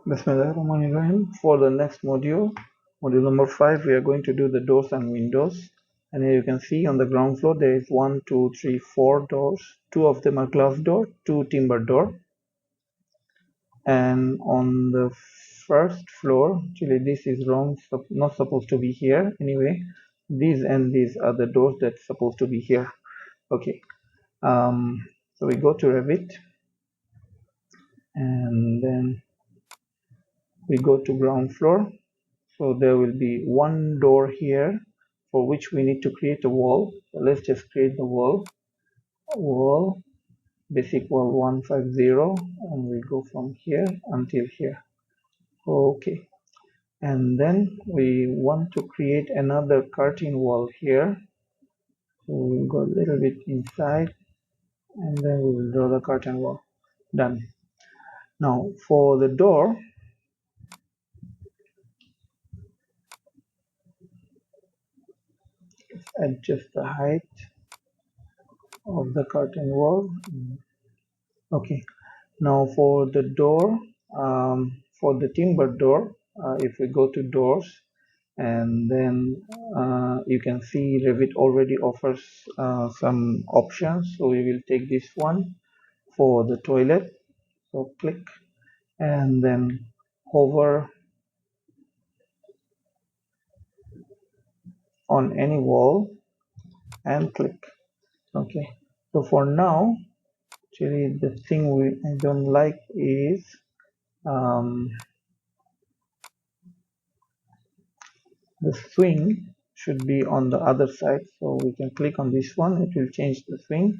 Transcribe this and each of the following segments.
Bismillahirrahmanirrahim. For the next module, module number 5, we are going to do the doors and windows. And here you can see on the ground floor there is 1, 2, 3, 4 doors. 2 of them are glass door, 2 timber door. And on the first floor, actually this is wrong, not supposed to be here. Anyway, these and these are the doors that's supposed to be here. Okay. So we go to Revit, and then we go to ground floor. So there will be one door here for which we need to create a wall. So let's just create the wall, basic wall 150, and we go from here until here. Okay, and then we want to create another curtain wall here. So we'll go a little bit inside, and then we will draw the curtain wall. Done. Now for the door, adjust the height of the curtain wall. Okay, now for the door, for the timber door, if we go to doors, and then you can see Revit already offers some options. So we will take this one for the toilet. So click and then hover on any wall and click. Okay, so for now, actually the thing I don't like is the swing should be on the other side. So we can click on this one, it will change the swing.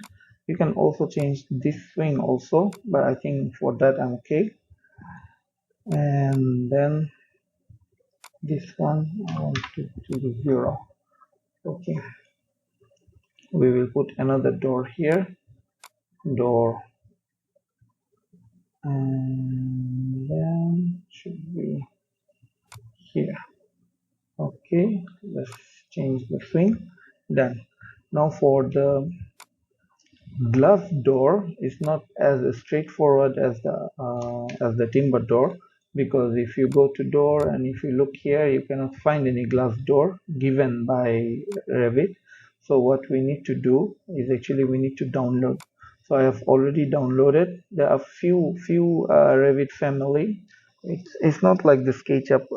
You can also change this swing also, but I think for that I'm okay. And then this one I want to the 0. Okay, we will put another door here, door, and then should be here. Okay, let's change the swing. Done. Now for the glass door is not as straightforward as the timber door, because if you go to door and if you look here, you cannot find any glass door given by Revit. So what we need to do is actually we need to download. So I have already downloaded. There are few Revit family. It's not like the SketchUp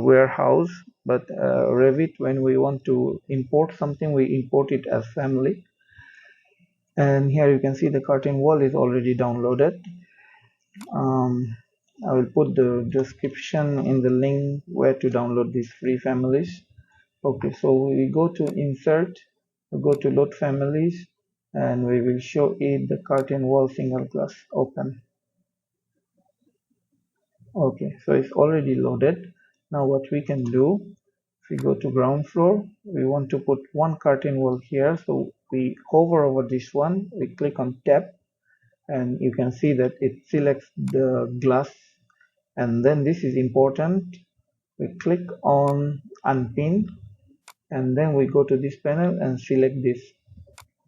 warehouse, but Revit, when we want to import something, we import it as family. And here you can see the curtain wall is already downloaded. I will put the description in the link where to download these free families. Okay, so we go to insert, we go to load families, and we will show it the curtain wall single glass open. Okay, so it's already loaded. Now what we can do, if we go to ground floor, we want to put one curtain wall here. So we hover over this one, we click on tab, and you can see that it selects the glass. And then this is important, we click on unpin, and then we go to this panel and select this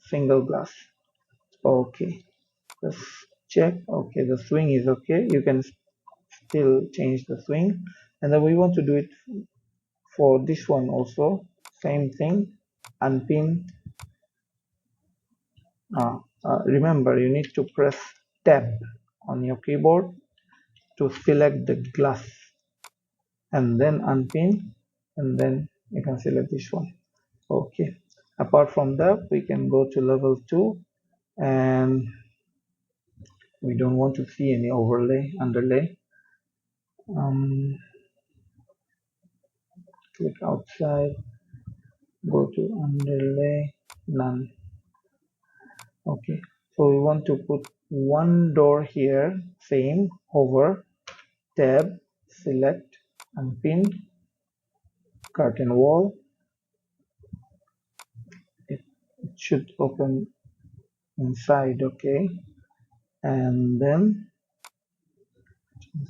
single glass. Okay, let's check. Okay, the swing is okay. You can still change the swing, and then we want to do it for this one also. Same thing, unpin. Remember, you need to press tab on your keyboard to select the glass, and then unpin, and then you can select this one. Okay, apart from that, we can go to level 2, and we don't want to see any underlay. Click outside, go to underlay, none. Okay, so we want to put one door here, same, hover, tab, select, unpin, curtain wall. It should open inside. Okay, and then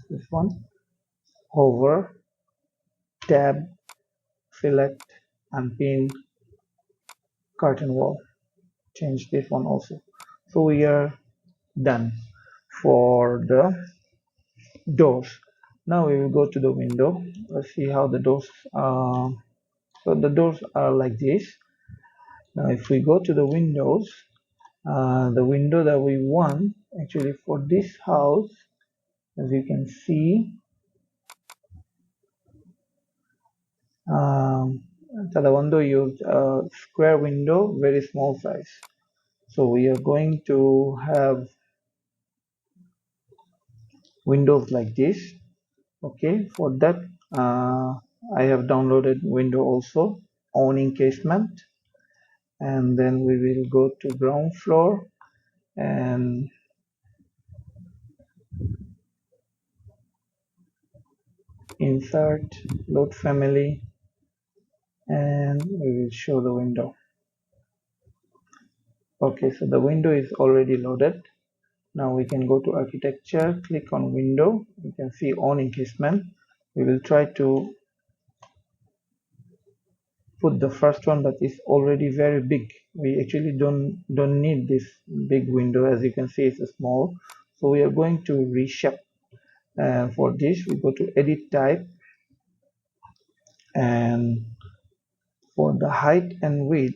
this one, hover, tab, select, unpin, curtain wall. Change this one also. So we are done for the doors. Now we will go to the window. Let's see how the doors so the doors are like this. Now if we go to the windows, the window that we want actually for this house, as you can see, cada window used a square window, very small size. So we are going to have windows like this. Okay, for that I have downloaded window also, awning casement, and then we will go to ground floor and insert load family, and we will show the window. Okay, so the window is already loaded. Now we can go to architecture, click on window. You can see awning casement. We will try to put the first one, but it's already very big. We actually don't need this big window. As you can see, it's small. So we are going to reshape. For this, we go to edit type, and for the height and width,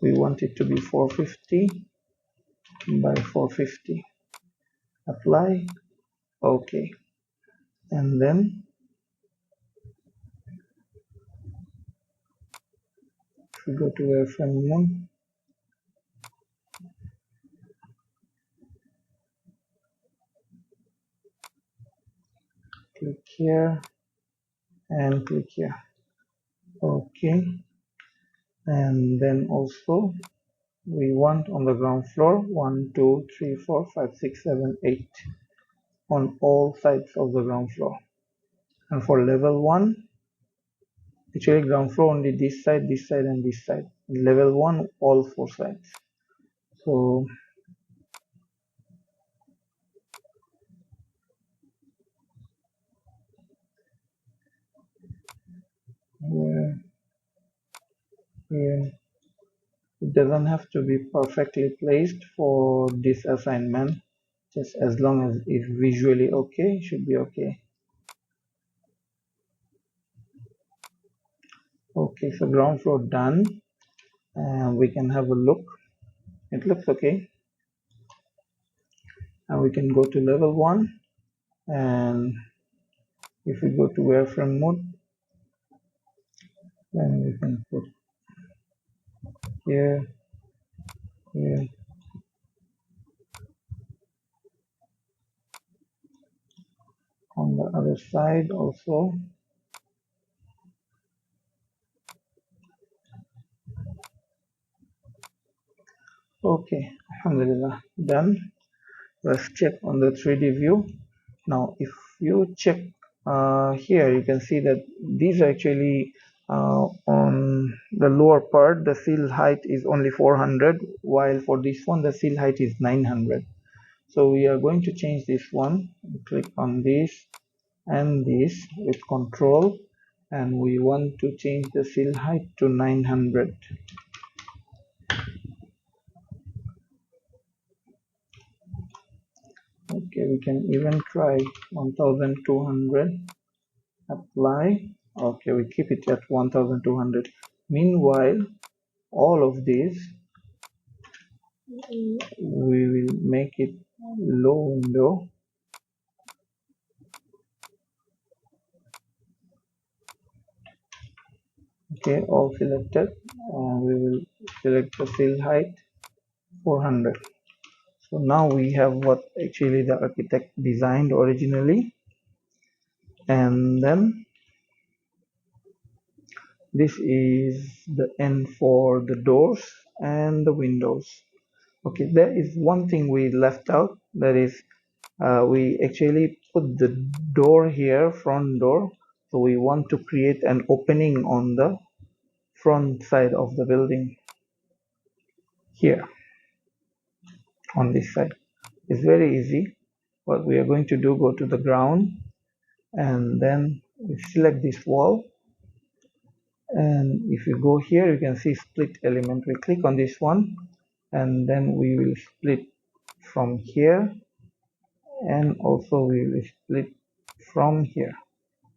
we want it to be 450 by 450. Apply. Okay, and then if we go to wireframe mode, click here and click here. Okay, and then also we want on the ground floor 1 2 3 4 5 6 7 8 on all sides of the ground floor. And for level 1, actually ground floor only this side, this side, and this side. Level 1, all 4 sides. So here, here, it doesn't have to be perfectly placed for this assignment. Just as long as it's visually okay, it should be okay. Okay, so ground floor done. We can have a look. It looks okay. And we can go to level 1, and if we go to wireframe mode, then we can put here, here, on the other side also. Okay, Alhamdulillah, done. Let's check on the 3D view. Now if you check here, you can see that these actually on the lower part the seal height is only 400, while for this one the seal height is 900. So we are going to change this one. Click on this and this with control, and we want to change the seal height to 900. Okay, we can even try 1200. Apply. Okay, we keep it at 1200. Meanwhile, all of these we will make it low window. Okay, all selected. We will select the seal height 400. So now we have what actually the architect designed originally, and then this is the end for the doors and the windows. Okay, there is one thing we left out, that is we actually put the door here, front door. So we want to create an opening on the front side of the building here on this side. It's very easy. What we are going to do, go to the ground, and then we select this wall, and if you go here you can see split element. We click on this one, and then we will split from here and also we will split from here.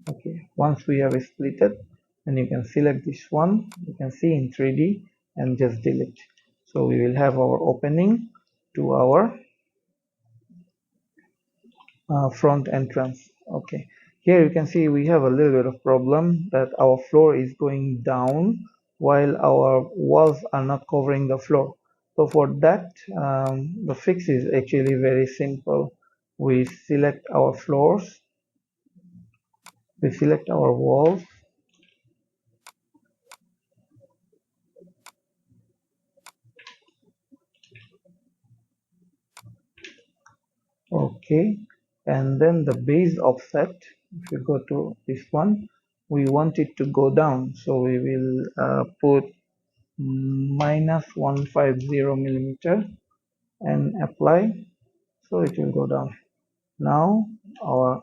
Okay, once we have split it, then you can select this one, you can see in 3D, and just delete. So we will have our opening to our front entrance. Okay, here you can see we have a little bit of problem that our floor is going down while our walls are not covering the floor. So for that, the fix is actually very simple. We select our floors, we select our walls. Okay, and then the base offset, if you go to this one, we want it to go down, so we will put minus 150 millimeter and apply, so it will go down. Now our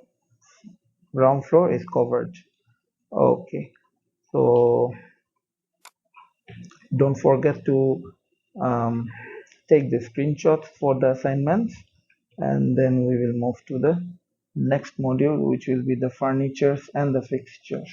ground floor is covered. Okay, so don't forget to um, take the screenshot for the assignments, and then we will move to the next module, which will be the furnitures and the fixtures.